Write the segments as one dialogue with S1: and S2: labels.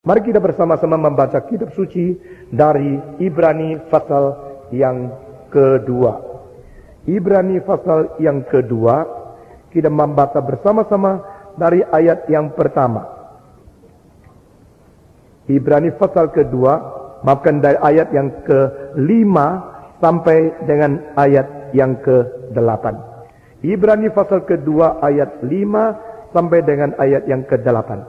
S1: Mari kita bersama-sama membaca kitab suci dari Ibrani pasal yang kedua. Ibrani pasal yang kedua, kita membaca bersama-sama dari ayat yang pertama. Ibrani pasal kedua, maafkan, dari ayat yang ke-5 sampai dengan ayat yang ke-8. Ibrani pasal kedua ayat 5 sampai dengan ayat yang ke-8.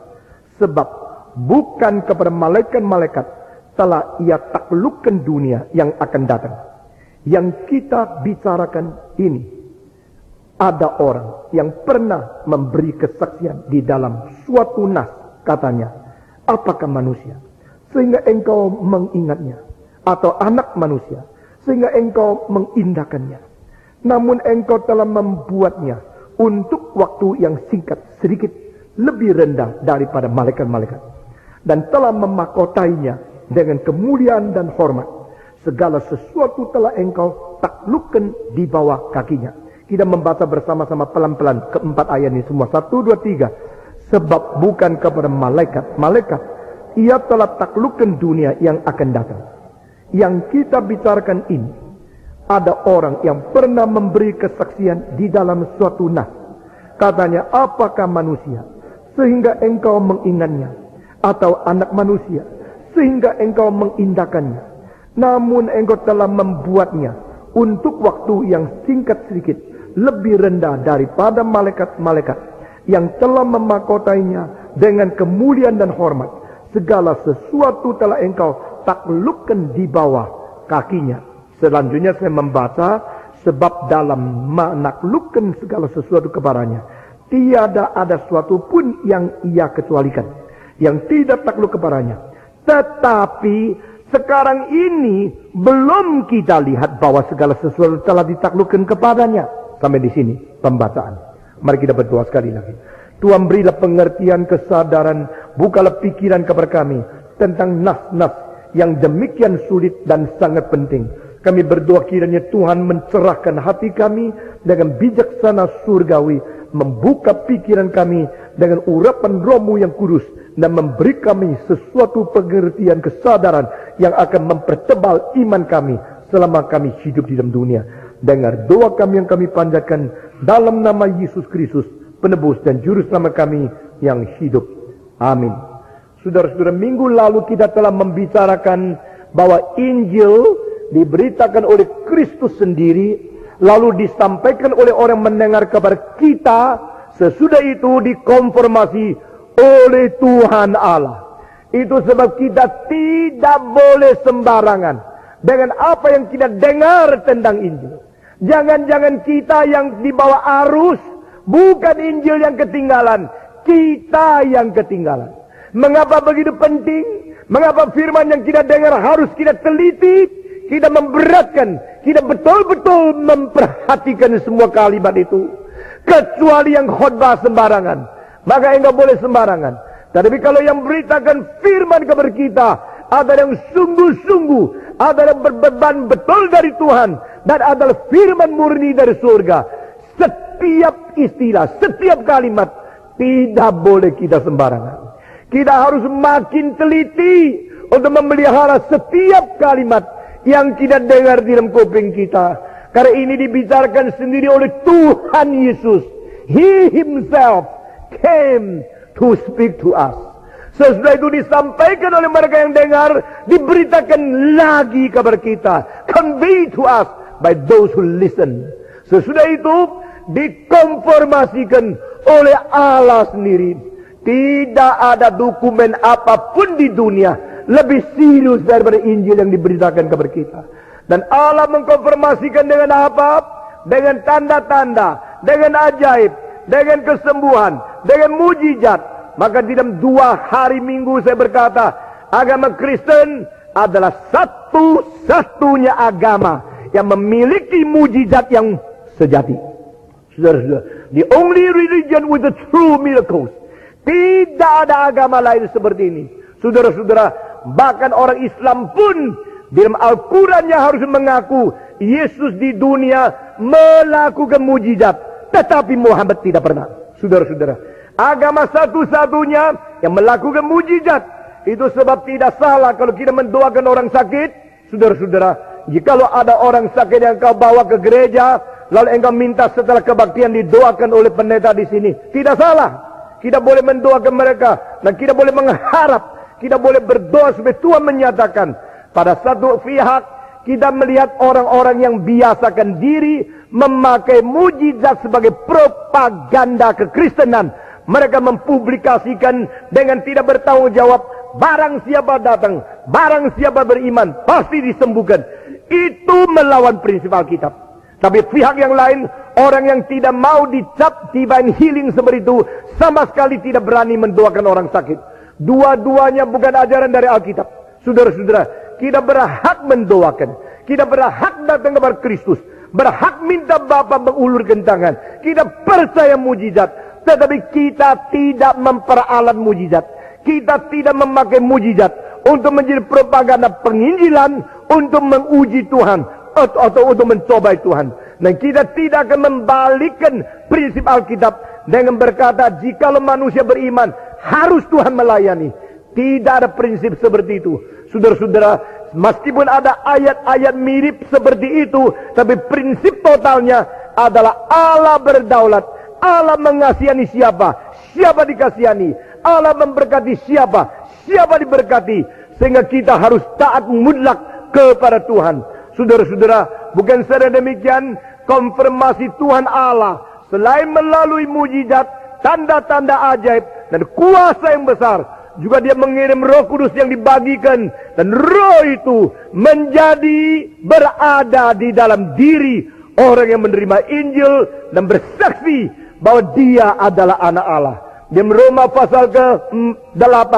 S1: Sebab bukan kepada malaikat-malaikat telah ia taklukkan dunia yang akan datang. Yang kita bicarakan ini, ada orang yang pernah memberi kesaksian di dalam suatu nas, katanya, apakah manusia sehingga engkau mengingatnya, atau anak manusia sehingga engkau mengindahkannya. Namun engkau telah membuatnya untuk waktu yang singkat sedikit lebih rendah daripada malaikat-malaikat, dan telah memahkotainya dengan kemuliaan dan hormat. Segala sesuatu telah engkau taklukkan di bawah kakinya. Kita membaca bersama-sama pelan-pelan keempat ayat ini semua. 1, 2, 3. Sebab bukan kepada malaikat ia telah taklukkan dunia yang akan datang. Yang kita bicarakan ini, ada orang yang pernah memberi kesaksian di dalam suatu nas. Katanya, apakah manusia sehingga engkau mengingatnya, atau anak manusia sehingga engkau mengindahkannya. Namun engkau telah membuatnya untuk waktu yang singkat sedikit lebih rendah daripada malaikat-malaikat, yang telah memahkotainya dengan kemuliaan dan hormat. Segala sesuatu telah engkau taklukkan di bawah kakinya. Selanjutnya saya membaca, sebab dalam menaklukkan segala sesuatu kepadanya tiada ada sesuatu pun yang ia kecualikan, yang tidak takluk kepadanya. Tetapi sekarang ini belum kita lihat bahwa segala sesuatu telah ditaklukkan kepadanya. Sampai di sini pembacaan. Mari kita berdoa sekali lagi. Tuhan, berilah pengertian, kesadaran, bukalah pikiran kepada kami tentang nas-nas yang demikian sulit dan sangat penting. Kami berdoa kiranya Tuhan mencerahkan hati kami dengan bijaksana surgawi, membuka pikiran kami dengan urapan Roh-Mu yang kudus, dan memberi kami sesuatu pengertian, kesadaran yang akan mempertebal iman kami selama kami hidup di dalam dunia. Dengar doa kami yang kami panjatkan dalam nama Yesus Kristus, penebus dan juru selamat kami yang hidup. Amin. Saudara-saudara, minggu lalu kita telah membicarakan bahwa Injil diberitakan oleh Kristus sendiri, lalu disampaikan oleh orang mendengar kabar kita. Sesudah itu dikonfirmasi oleh Tuhan Allah. Itu sebab kita tidak boleh sembarangan dengan apa yang kita dengar tentang Injil. Jangan-jangan kita yang dibawa arus, bukan Injil yang ketinggalan, kita yang ketinggalan. Mengapa begitu penting? Mengapa firman yang kita dengar harus kita teliti, kita memberatkan, kita betul-betul memperhatikan semua kalimat itu. Kecuali yang khotbah sembarangan, maka enggak boleh sembarangan. Tapi kalau yang beritakan firman kepada kita ada yang sungguh-sungguh, ada yang berbeban betul dari Tuhan, dan adalah firman murni dari surga, setiap istilah, setiap kalimat tidak boleh kita sembarangan. Kita harus makin teliti untuk memelihara setiap kalimat yang kita dengar di dalam kuping kita. Karena ini dibicarakan sendiri oleh Tuhan Yesus. He himself came to speak to us. Sesudah itu disampaikan oleh mereka yang dengar, diberitakan lagi kepada kita, convey to us by those who listen. Sesudah itu dikonfirmasikan oleh Allah sendiri. Tidak ada dokumen apapun di dunia lebih serius daripada Injil yang diberitakan kepada kita. Dan Allah mengkonfirmasikan dengan apa? Dengan tanda-tanda, dengan ajaib, dengan kesembuhan, dengan mujizat. Maka di dalam 2 hari minggu saya berkata, agama Kristen adalah satu-satunya agama yang memiliki mujizat yang sejati. Saudara-saudara, the only religion with the true miracles. Tidak ada agama lain seperti ini. Saudara-saudara, bahkan orang Islam pun di dalam Al-Qurannya harus mengaku Yesus di dunia melakukan mujizat, tetapi Muhammad tidak pernah. Saudara-saudara, agama satu-satunya yang melakukan mujizat, Itu sebab tidak salah kalau kita mendoakan orang sakit. Saudara-saudara, jikalau ada orang sakit yang kau bawa ke gereja, lalu engkau minta setelah kebaktian didoakan oleh pendeta di sini, tidak salah. Kita boleh mendoakan mereka dan kita boleh mengharap, kita boleh berdoa supaya Tuhan menyatakan. Pada satu pihak kita melihat orang-orang yang biasakan diri memakai mujizat sebagai propaganda kekristenan. Mereka mempublikasikan dengan tidak bertanggung jawab. Barang siapa datang, barang siapa beriman, pasti disembuhkan. Itu melawan prinsip Alkitab. Tapi pihak yang lain, orang yang tidak mau dicap divine healing seperti itu, sama sekali tidak berani mendoakan orang sakit. Dua-duanya bukan ajaran dari Alkitab. Saudara-saudara, kita berhak mendoakan. Kita berhak datang kepada Kristus. Berhak minta Bapa mengulurkan tangan. Kita percaya mujizat. Tetapi kita tidak memperalat mujizat. Kita tidak memakai mujizat untuk menjadi propaganda penginjilan, untuk menguji Tuhan atau untuk mencobai Tuhan. Dan kita tidak akan membalikkan prinsip Alkitab dengan berkata jikalau manusia beriman harus Tuhan melayani. Tidak ada prinsip seperti itu. Saudara-saudara, meskipun ada ayat-ayat mirip seperti itu, tapi prinsip totalnya adalah Allah berdaulat. Allah mengasihani siapa, siapa dikasihani. Allah memberkati siapa, siapa diberkati. Sehingga kita harus taat mutlak kepada Tuhan. Saudara-saudara, bukan saja demikian, konfirmasi Tuhan Allah selain melalui mujizat, tanda-tanda ajaib dan kuasa yang besar, juga dia mengirim Roh Kudus yang dibagikan, dan Roh itu menjadi berada di dalam diri orang yang menerima Injil dan bersaksi bahwa dia adalah anak Allah. Di Roma pasal ke-8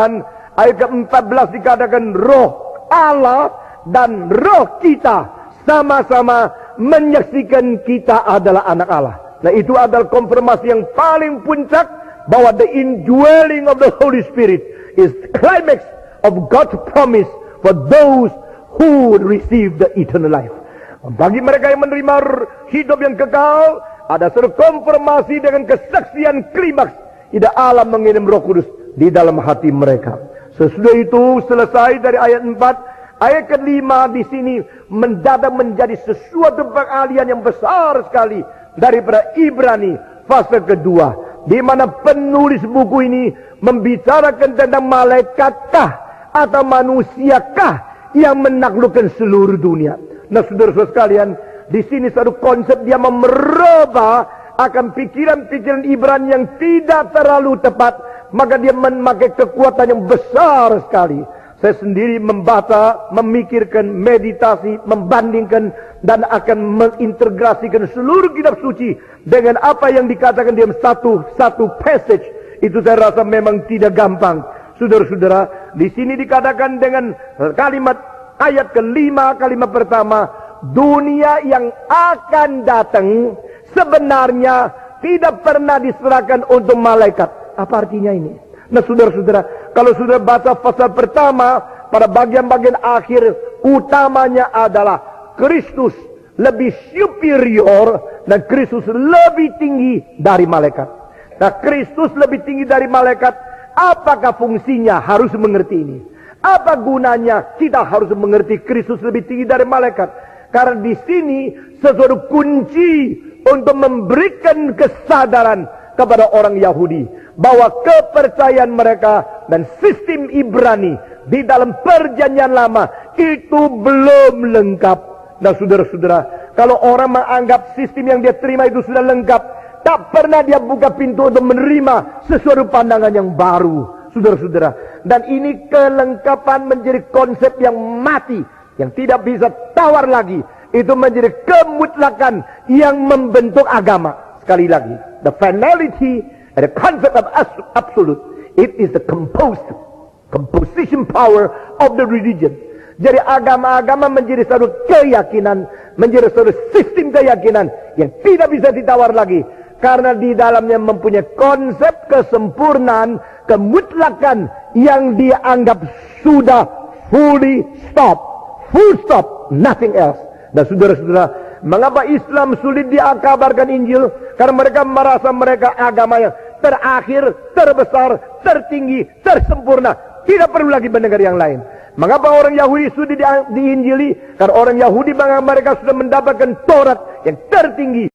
S1: ayat ke-14 dikatakan Roh Allah dan roh kita sama-sama menyaksikan kita adalah anak Allah. Nah, itu adalah konfirmasi yang paling puncak bahwa the indwelling of the Holy Spirit is the climax of God's promise for those who receive the eternal life. Bagi mereka yang menerima hidup yang kekal, ada suatu konfirmasi dengan kesaksian klimaks. Tidak Allah mengirim Roh Kudus di dalam hati mereka. Sesudah itu selesai dari ayat 4, ayat ke-5 di sini mendadak menjadi sesuatu pengalian yang besar sekali daripada Ibrani fase kedua, di mana penulis buku ini membicarakan tentang malaikatkah atau manusiakah yang menaklukkan seluruh dunia. Nah, saudara-saudara sekalian, di sini satu konsep dia memerubah akan pikiran-pikiran Ibrani yang tidak terlalu tepat, maka dia memakai kekuatan yang besar sekali. Saya sendiri membaca, memikirkan, meditasi, membandingkan, dan akan mengintegrasikan seluruh kitab suci dengan apa yang dikatakan dalam satu passage. Itu saya rasa memang tidak gampang. Saudara-saudara, di sini dikatakan dengan kalimat ayat ke-5, kalimat pertama, dunia yang akan datang sebenarnya tidak pernah diserahkan untuk malaikat. Apa artinya ini? Nah, saudara-saudara, kalau sudah baca pasal pertama, pada bagian-bagian akhir, utamanya adalah Kristus lebih superior dan Kristus lebih tinggi dari malaikat. Nah, Kristus lebih tinggi dari malaikat. Apakah fungsinya? Harus mengerti ini. Apa gunanya? Kita harus mengerti Kristus lebih tinggi dari malaikat. Karena di sini sesuatu kunci untuk memberikan kesadaran kepada orang Yahudi bahwa kepercayaan mereka dan sistem Ibrani di dalam perjanjian lama itu belum lengkap. Nah, saudara-saudara, kalau orang menganggap sistem yang dia terima itu sudah lengkap, tak pernah dia buka pintu untuk menerima sesuatu pandangan yang baru, saudara-saudara. Dan ini kelengkapan menjadi konsep yang mati, yang tidak bisa tawar lagi. Itu menjadi kemutlakan yang membentuk agama. Sekali lagi, the finality and the concept of absolute, it is the composition power of the religion. Jadi agama-agama menjadi satu keyakinan, menjadi satu sistem keyakinan yang tidak bisa ditawar lagi. Karena di dalamnya mempunyai konsep kesempurnaan, kemutlakan yang dianggap sudah fully stop, full stop, nothing else. Dan saudara-saudara, mengapa Islam sulit dikabarkan Injil? Karena mereka merasa mereka agama yang terakhir, terbesar, tertinggi, tersempurna. tidak perlu lagi mendengar yang lain. Mengapa orang Yahudi sudah diinjili? Karena orang Yahudi mereka sudah mendapatkan Taurat yang tertinggi.